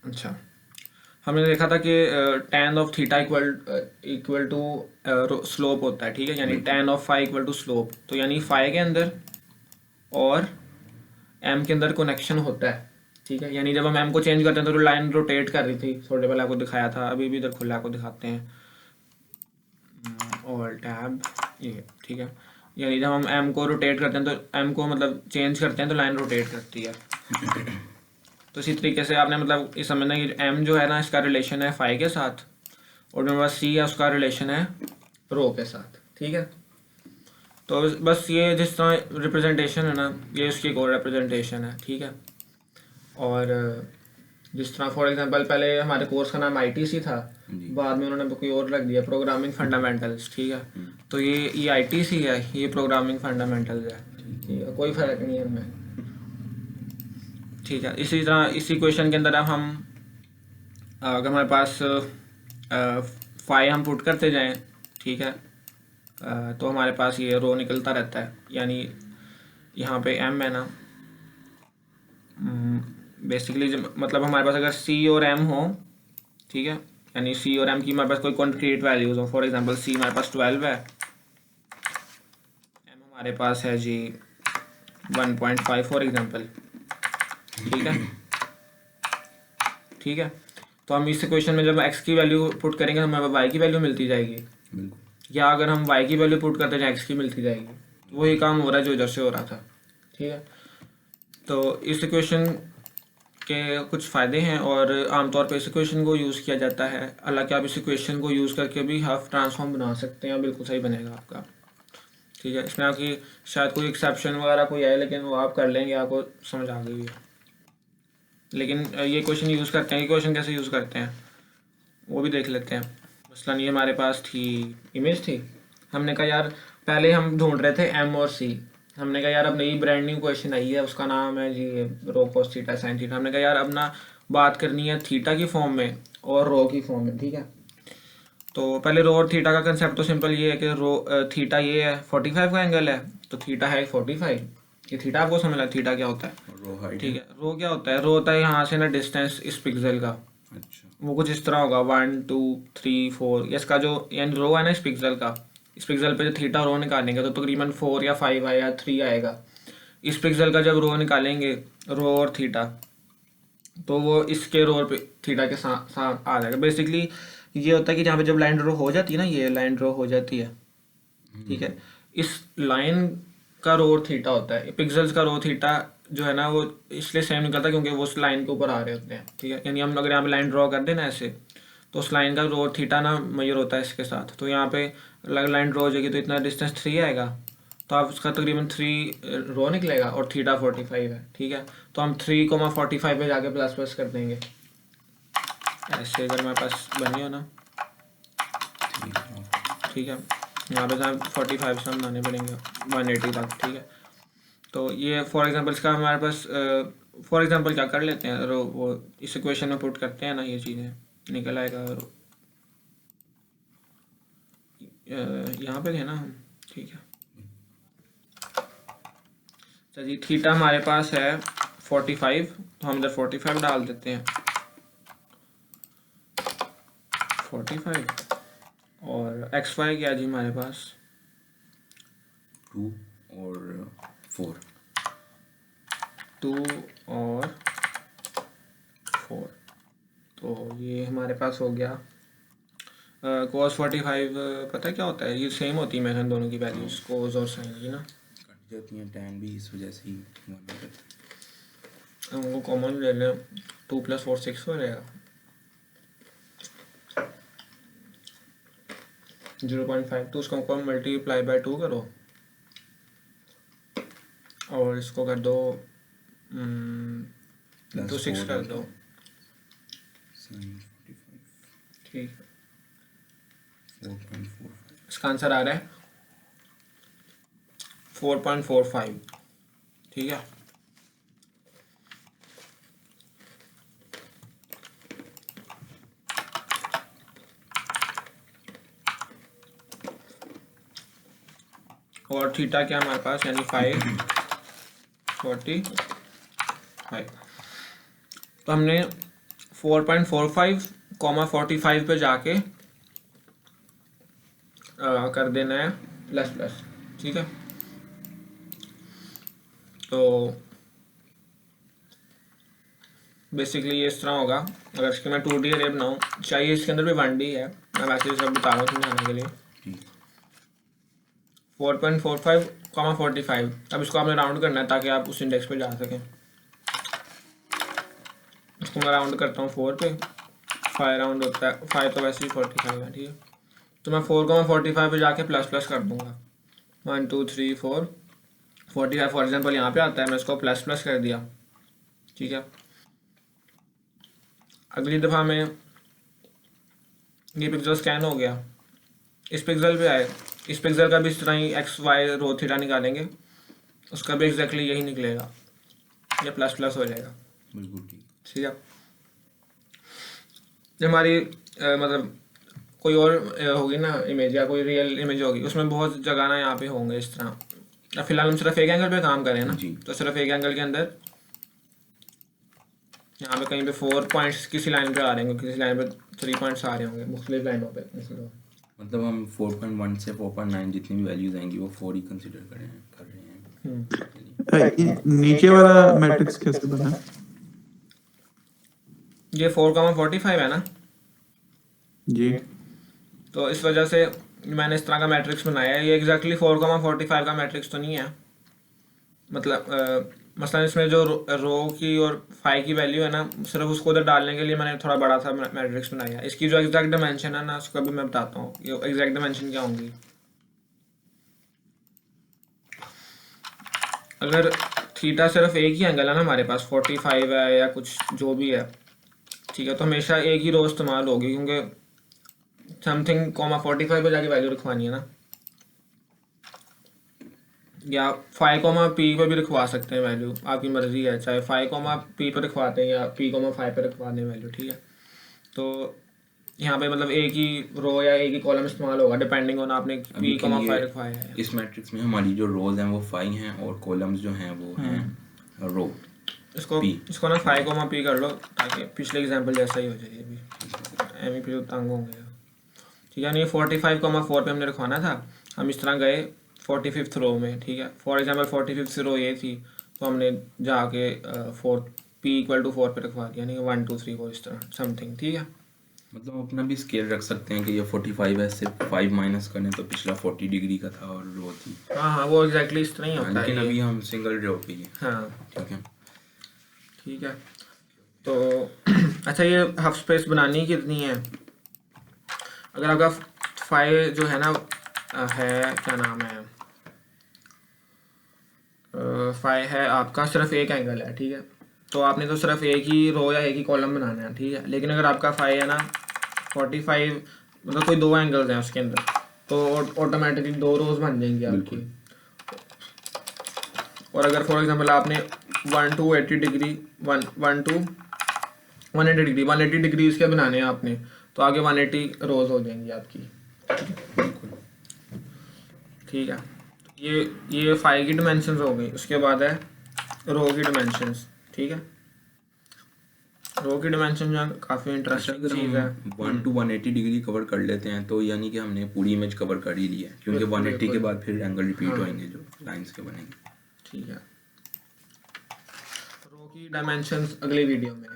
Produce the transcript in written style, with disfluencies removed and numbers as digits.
अच्छा, हमने देखा था कि tan of theta equal to slope होता है, ठीक है, यानी बिल्कुल। tan of phi equal to slope, तो यानी फाई के अंदर और एम के अंदर कनेक्शन होता है, ठीक है। यानी जब हम एम को चेंज करते हैं तो लाइन रोटेट कर रही थी, थोड़े पहले आपको दिखाया था, अभी भी इधर खुला आपको दिखाते हैं, और टैब ये, ठीक है। यानी जब हम एम को रोटेट करते हैं तो एम को मतलब चेंज करते हैं तो लाइन रोटेट करती है। तो इसी तरीके से आपने मतलब इस समझना कि एम जो है ना, इसका रिलेशन है फाई के साथ, और जो पास सी है उसका रिलेशन है रो के साथ, ठीक है। तो बस ये जिस तरह रिप्रेजेंटेशन है ना, ये उसकी एक और रिप्रेजेंटेशन है, ठीक है। और जिस तरह फॉर एग्जांपल पहले हमारे कोर्स का नाम आईटीसी था, जी। बाद में उन्होंने कोई और रख दिया, प्रोग्रामिंग फंडामेंटल्स, ठीक है। हम्म, तो ये आईटीसी है, ये प्रोग्रामिंग फंडामेंटल्स है, ठीक है। ठीक है, कोई फ़र्क नहीं है इनमें, ठीक है। इसी तरह इसी क्वेश्चन के अंदर अब हम अगर हमारे पास फाइव हम पुट करते जाएं, ठीक है, तो हमारे पास ये रो निकलता रहता है, यानी यहाँ पे एम है ना, बेसिकली मतलब हमारे पास अगर सी और एम हो, ठीक है, यानी सी और एम की हमारे पास कोई कॉन्क्रीट वैल्यूज हो, फॉर एग्जांपल सी हमारे पास 12 है, एम हमारे पास है जी 1.5 फॉर एग्जांपल, ठीक है, ठीक है। तो हम इस क्वेश्चन में जब एक्स की वैल्यू पुट करेंगे हमें वाई की वैल्यू मिलती जाएगी, बिल्कुल। या अगर हम वाई की वैल्यू पुट करते हैं एक्स की मिलती जाएगी, तो वही काम हो रहा है जो इधर से हो रहा था, ठीक है। तो इस इक्वेशन के कुछ फ़ायदे हैं, और आमतौर पर इस इक्वेशन को यूज़ किया जाता है, हालांकि आप इस इक्वेशन को यूज़ करके भी हाफ ट्रांसफॉर्म बना सकते हैं और बिल्कुल सही बनेगा आपका, ठीक है। इसमें आपकी शायद कोई एक्सेप्शन वगैरह कोई आए, लेकिन वो आप कर लेंगे, आपको समझ आ गई है। लेकिन ये क्वेश्चन यूज़ करते हैं, ये क्वेश्चन कैसे यूज़ करते हैं वो भी देख लेते हैं। मसलन ये हमारे पास थी, इमेज थी, हमने कहा यार पहले हम ढूंढ रहे थे एम और सी, हमने कहा यार अब नई ब्रांड न्यू क्वेश्चन आई है, उसका नाम है जी रो कोस थीटा साइन थीटा, हमने कहा यार अब ना बात करनी है थीटा की फॉर्म में और रो की फॉर्म में, ठीक है। तो पहले रो और थीटा का कंसेप्ट तो सिंपल ये है कि रो थीटा ये है 45 का एंगल है, तो थीटा है 45, ये थीटा आपको समझ लगा थीटा क्या होता है, और रो हाइट ठीक है। है। रो क्या होता है, रो होता है यहाँ से ना डिस्टेंस इस पिक्सल का, अच्छा। वो कुछ इस तरह होगा 1 2 3 4, इसका जो यानी रो है ना इस पिक्सल का, इस पिक्सल पे जो थीटा रो निकालेंगे तो तकरीबन 4 या 5 आएगा, 3 आएगा। इस पिक्सल का जब रो निकालेंगे, रो और थीटा, तो वो इसके रो पे थीटा के साथ साथ आ जाएगा। बेसिकली ये होता है कि जहाँ पे जब लाइन ड्रॉ हो जाती है ना, ये लाइन ड्रॉ हो जाती है, ठीक है, इस लाइन का रो थीटा होता है, पिक्सल्स का रो थीटा जो है ना वो इसलिए सेम निकलता है क्योंकि वो उस लाइन के ऊपर आ रहे होते हैं, ठीक है। यानी हम अगर यहाँ पे लाइन ड्रॉ कर देना ऐसे, तो उस लाइन का रो थीटा ना मेजर होता है इसके साथ, तो यहाँ पे लाइन ड्रॉ हो जाएगी तो इतना डिस्टेंस 3 आएगा, तो आप उसका तकरीबन 3 रो निकलेगा, और थीटा 45 है, ठीक है। तो हम 3,45 पे जाके प्लस प्लस कर देंगे, ऐसे अगर हमारे पास बनी हो ना, ठीक है। ठीक है। यहाँ पे जहाँ 45 से हम बनाने पड़ेंगे 180 तक, ठीक है। तो ये फॉर एग्जांपल इसका हमारे पास फॉर एग्जांपल क्या कर लेते हैं, वो इस इक्वेशन में पुट करते हैं ना, ये चीज़ें निकल आएगा, यहाँ पे थे ना हम, ठीक है। अच्छा जी, थीटा हमारे पास है 45, तो हम इधर 45 डाल देते हैं, 45, और एक्स वाई क्या है जी हमारे पास, 2 और 4। 2 और 4, तो ये हमारे पास हो गया। कोस 45 पता है क्या होता है, ये सेम होती है मेरे दोनों की हाँ, वैल्यूज, कोस और साइन की ना, कट जाती हैं, टैन भी इस वजह से ही हमारा रहता है। हम वो कॉमन ले लें, 2 + 4 6 हो जाएगा, 0.5, तो उसको मल्टीप्लाई बाय 2 करो, और इसको कर दो प्लस तो 6 4 कर हो दो, जाए साइन 45। ठीक। 4.45। इसका आंसर आ रहा है 4.45, ठीक है। और थीटा क्या हमारे पास, यानी 545, तो हमने 4.45, 45 पे जाके कर देना है प्लस प्लस, ठीक है। तो बेसिकली ये इस तरह होगा। अगर इसके मैं 2D अरे बनाऊँ, चाहिए इसके अंदर भी 1D है, मैं वैसे सब बता रहा हूँ समझाने के लिए। 4.45, 45, अब इसको आपने राउंड करना है ताकि आप उस इंडेक्स पे जा सकें। इसको मैं राउंड करता हूँ 4 पे, 5 राउंड होता है, 5 तो वैसे ही 45 है, ठीक है। तो मैं 4.45 पे जाके प्लस प्लस कर दूंगा, 1 2 3 4 45 फॉर एग्जाम्पल यहाँ पे आता है, मैं इसको प्लस प्लस कर दिया, ठीक है। अगली दफ़ा में ये पिक्सल स्कैन हो गया, इस पिक्सल पे आए, इस पिक्सल का भी इस तरह ही एक्स वाई रो थीटा निकालेंगे, उसका भी एग्जैक्टली यही निकलेगा, ये प्लस प्लस हो जाएगा, बिल्कुल ठीक। ठीक है। जब हमारी मतलब कोई और होगी ना इमेज या कोई रियल इमेज होगी, उसमें बहुत जगह ना यहाँ पे होंगे इस तरह। अब फिलहाल हम सिर्फ एक एंगल पे काम करें ना, तो सिर्फ एक एंगल के अंदर यहाँ पे कहीं पे 4 पॉइंट्स किसी लाइन पे आ रहे होंगे, किसी लाइन पे 3 पॉइंट्स आ रहे होंगे, मुख्तलिफ लाइनों पे। मतलब हम 4.1 से 4.9 जितनी भी वैल्यूज आएंगी वो 4 ही कंसिडर कर रहे हैं। नीचे वाला मैट्रिक्स कैसे बना? ये 4,45 है ना जी, तो इस वजह से मैंने इस तरह का मैट्रिक्स बनाया है। ये एग्जैक्टली 4,45 का मैट्रिक्स तो नहीं है, मतलब मसलन इसमें जो रो की और फाई की वैल्यू है ना, सिर्फ उसको उधर डालने के लिए मैंने थोड़ा बड़ा सा मैट्रिक्स बनाया है। इसकी जो एग्जैक्ट डायमेंशन है ना, उसका भी मैं बताता हूँ, ये एग्जैक्ट डायमेंशन क्या होंगी। अगर थीटा सिर्फ एक ही एंगल है ना हमारे पास, 45 है या कुछ जो भी है, ठीक है, तो हमेशा एक ही रो इस्तेमाल होगी, क्योंकि समथिंग 45 पे जाके वैल्यू रखवानी है ना, या 5, P पे भी रखवा सकते हैं वैल्यू, आपकी मर्जी है, चाहे 5, P पे रखवाते हैं या P, 5 पे रखवा दें वैल्यू, ठीक है। तो यहाँ पे मतलब एक ही रो या एक ही कॉलम इस्तेमाल होगा डिपेंडिंग ऑन आपने P, 5 रखवाया है। इस मैट्रिक्स में हमारी जो रोज हैं वो 5 हैं और कॉलम्स जो हैं वो हैं रो। इसको ना 5, P कर लो ताकि पिछले एग्जांपल जैसा ही हो जाए, ये भी एम पे तंग होंगे, ठीक है। नहीं 45,4 पे हमने रखवाना था, हम इस तरह गए 45th रो में, ठीक है। फॉर एग्जांपल 45th रो ये थी, तो हमने जाके P = 4 पे रखवा दिया, नहीं 1 2 3 4 इस तरह समथिंग, ठीक है। मतलब अपना भी स्केल रख सकते हैं कि ये 45 है, सिर्फ 5 माइनस करें तो पिछला 40 डिग्री का था और रो थी। हाँ वो एग्जैक्टली इस तरह ही होता है, लेकिन अभी हम सिंगल रो पे ही हैं। हाँ ठीक है। तो अच्छा, ये हाफ स्पेस बनानी कितनी है? अगर आपका फाई जो है ना है, क्या नाम है, फाई है आपका सिर्फ एक एंगल है, ठीक है, तो आपने तो सिर्फ एक ही रो या एक ही कॉलम बनाना है, ठीक है। लेकिन अगर आपका फाई है ना 45, मतलब कोई 2 एंगल्स हैं उसके अंदर, तो ऑटोमेटिकली 2 रोज बन जाएंगी आपकी। और अगर फॉर एग्जांपल आपने 1 to 80 degree 1 to 180 degree 180 degree इसके बनाने हैं आपने, तो आगे 180 रोज हो जाएंगी आपकी, ठीक है। ये फाई की डिमेंशंस हो गई। उसके बाद है रो की डिमेंशंस, ठीक है। रो की डिमेंशन जो काफ़ी इंटरेस्टिंग चीज़ है। 1 to 180 डिग्री कवर कर लेते हैं तो यानी कि हमने पूरी इमेज कवर कर ही ली है, क्योंकि 180 के बाद फिर एंगल रिपीट होंगे जो लाइंस के बनेंगे, ठीक है। रो की डायमेंशंस अगले वीडियो में